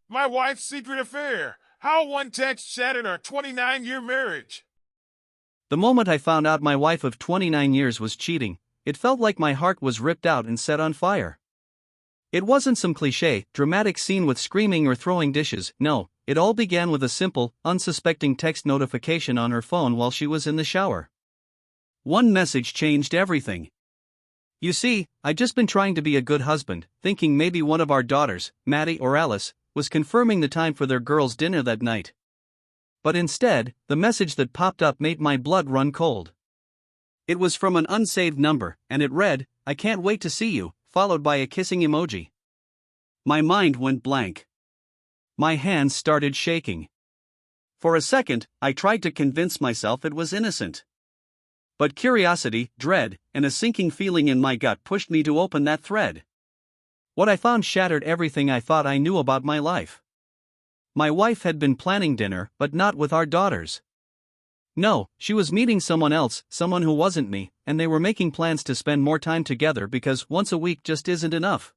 My wife's secret affair. How one text shattered our 29-year marriage. The moment I found out my wife of 29 years was cheating, it felt like my heart was ripped out and set on fire. It wasn't some cliché, dramatic scene with screaming or throwing dishes. No, it all began with a simple, unsuspecting text notification on her phone while she was in the shower. One message changed everything. You see, I'd just been trying to be a good husband, thinking maybe one of our daughters, Maddie or Alice, was confirming the time for their girls' dinner that night. But instead, the message that popped up made my blood run cold. It was from an unsaved number, and it read, "I can't wait to see you," followed by a kissing emoji. My mind went blank. My hands started shaking. For a second, I tried to convince myself it was innocent. But curiosity, dread, and a sinking feeling in my gut pushed me to open that thread. What I found shattered everything I thought I knew about my life. My wife had been planning dinner, but not with our daughters. No, she was meeting someone else, someone who wasn't me, and they were making plans to spend more time together because once a week just isn't enough.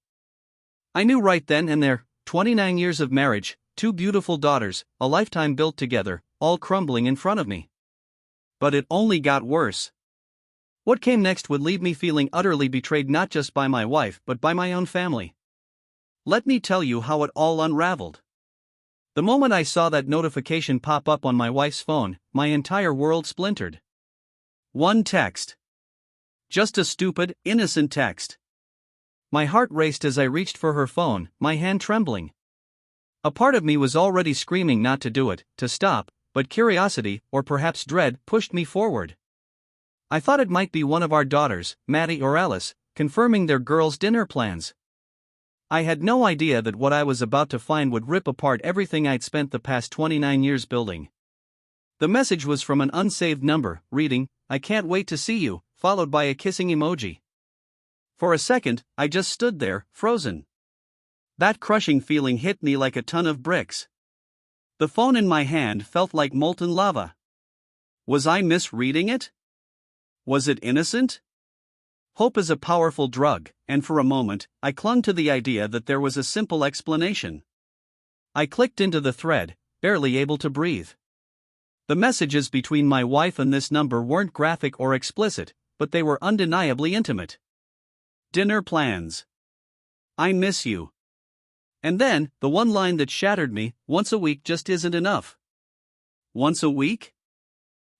I knew right then and there, 29 years of marriage, 2 beautiful daughters, a lifetime built together, all crumbling in front of me. But it only got worse. What came next would leave me feeling utterly betrayed not just by my wife but by my own family. Let me tell you how it all unraveled. The moment I saw that notification pop up on my wife's phone, my entire world splintered. One text. Just a stupid, innocent text. My heart raced as I reached for her phone, my hand trembling. A part of me was already screaming not to do it, to stop, but curiosity, or perhaps dread, pushed me forward. I thought it might be one of our daughters, Maddie or Alice, confirming their girls' dinner plans. I had no idea that what I was about to find would rip apart everything I'd spent the past 29 years building. The message was from an unsaved number, reading, "I can't wait to see you," followed by a kissing emoji. For a second, I just stood there, frozen. That crushing feeling hit me like a ton of bricks. The phone in my hand felt like molten lava. Was I misreading it? Was it innocent? Hope is a powerful drug, and for a moment, I clung to the idea that there was a simple explanation. I clicked into the thread, barely able to breathe. The messages between my wife and this number weren't graphic or explicit, but they were undeniably intimate. Dinner plans. I miss you. And then, the one line that shattered me, once a week just isn't enough. Once a week?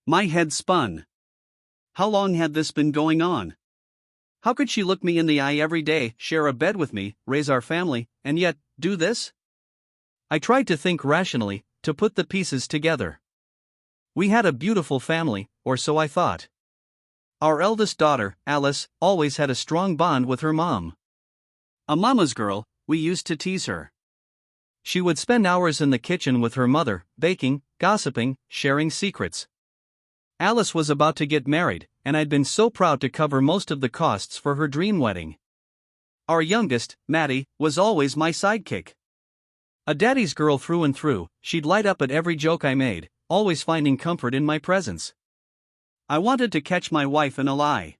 My head spun. How long had this been going on? How could she look me in the eye every day, share a bed with me, raise our family, and yet, do this? I tried to think rationally, to put the pieces together. We had a beautiful family, or so I thought. Our eldest daughter, Alice, always had a strong bond with her mom. A mama's girl, we used to tease her. She would spend hours in the kitchen with her mother, baking, gossiping, sharing secrets. Alice was about to get married, and I'd been so proud to cover most of the costs for her dream wedding. Our youngest, Maddie, was always my sidekick. A daddy's girl through and through, she'd light up at every joke I made, always finding comfort in my presence. I wanted to catch my wife in a lie.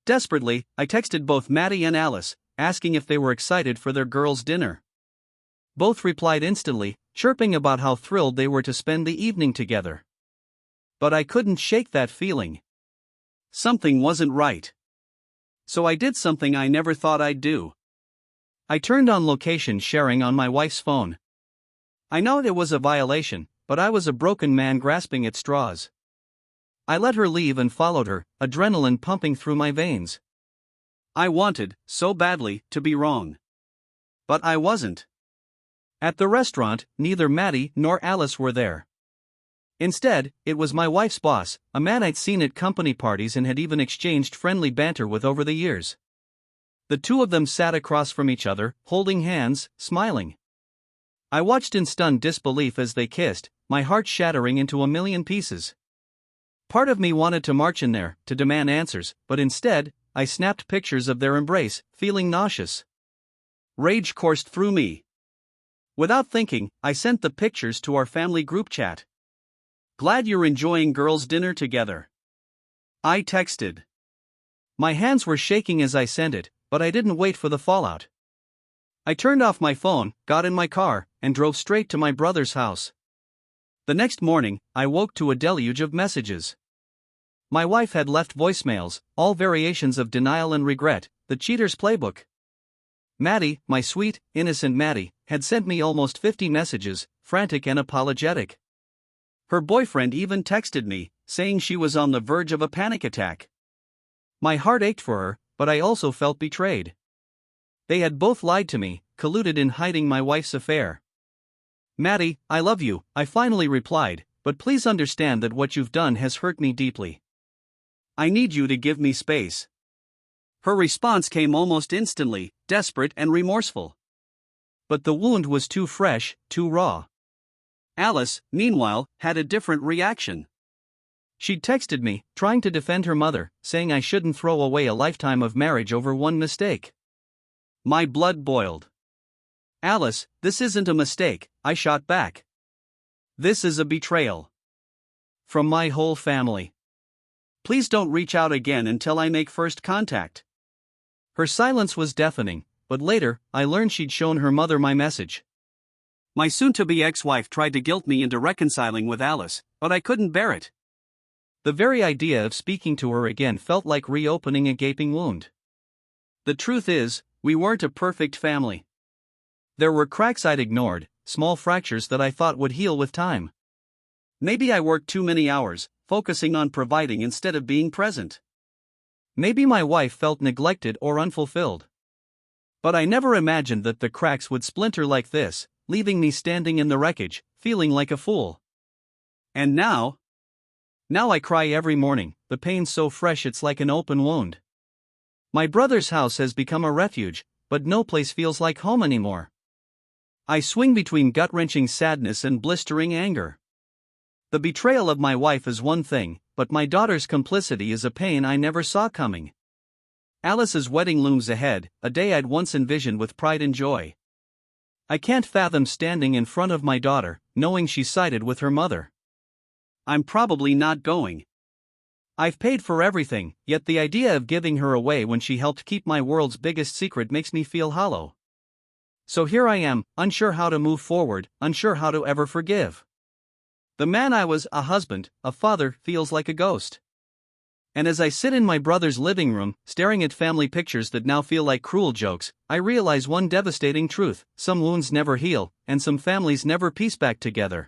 Desperately, I texted both Maddie and Alice, asking if they were excited for their girls' dinner. Both replied instantly, chirping about how thrilled they were to spend the evening together. But I couldn't shake that feeling. Something wasn't right. So I did something I never thought I'd do. I turned on location sharing on my wife's phone. I know it was a violation, but I was a broken man grasping at straws. I let her leave and followed her, adrenaline pumping through my veins. I wanted, so badly, to be wrong. But I wasn't. At the restaurant, neither Maddie nor Alice were there. Instead, it was my wife's boss, a man I'd seen at company parties and had even exchanged friendly banter with over the years. The two of them sat across from each other, holding hands, smiling. I watched in stunned disbelief as they kissed, my heart shattering into a million pieces. Part of me wanted to march in there, to demand answers, but instead, I snapped pictures of their embrace, feeling nauseous. Rage coursed through me. Without thinking, I sent the pictures to our family group chat. "Glad you're enjoying girls' dinner together," I texted. My hands were shaking as I sent it, but I didn't wait for the fallout. I turned off my phone, got in my car, and drove straight to my brother's house. The next morning, I woke to a deluge of messages. My wife had left voicemails, all variations of denial and regret, the cheater's playbook. Maddie, my sweet, innocent Maddie, had sent me almost 50 messages, frantic and apologetic. Her boyfriend even texted me, saying she was on the verge of a panic attack. My heart ached for her, but I also felt betrayed. They had both lied to me, colluded in hiding my wife's affair. Maddie, I love you, I finally replied, but please understand that what you've done has hurt me deeply. I need you to give me space. Her response came almost instantly, desperate and remorseful. But the wound was too fresh, too raw. Alice, meanwhile, had a different reaction. She'd texted me, trying to defend her mother, saying I shouldn't throw away a lifetime of marriage over one mistake. My blood boiled. Alice, this isn't a mistake, I shot back. This is a betrayal. From my whole family. Please don't reach out again until I make first contact. Her silence was deafening, but later, I learned she'd shown her mother my message. My soon-to-be ex-wife tried to guilt me into reconciling with Alice, but I couldn't bear it. The very idea of speaking to her again felt like reopening a gaping wound. The truth is, we weren't a perfect family. There were cracks I'd ignored, small fractures that I thought would heal with time. Maybe I worked too many hours, focusing on providing instead of being present. Maybe my wife felt neglected or unfulfilled. But I never imagined that the cracks would splinter like this, leaving me standing in the wreckage, feeling like a fool. And now I cry every morning, the pain's so fresh it's like an open wound. My brother's house has become a refuge, but no place feels like home anymore. I swing between gut-wrenching sadness and blistering anger. The betrayal of my wife is one thing, but my daughter's complicity is a pain I never saw coming. Alice's wedding looms ahead, a day I'd once envisioned with pride and joy. I can't fathom standing in front of my daughter, knowing she sided with her mother. I'm probably not going. I've paid for everything, yet the idea of giving her away when she helped keep my world's biggest secret makes me feel hollow. So here I am, unsure how to move forward, unsure how to ever forgive. The man I was, a husband, a father, feels like a ghost. And as I sit in my brother's living room, staring at family pictures that now feel like cruel jokes, I realize one devastating truth: some wounds never heal, and some families never piece back together.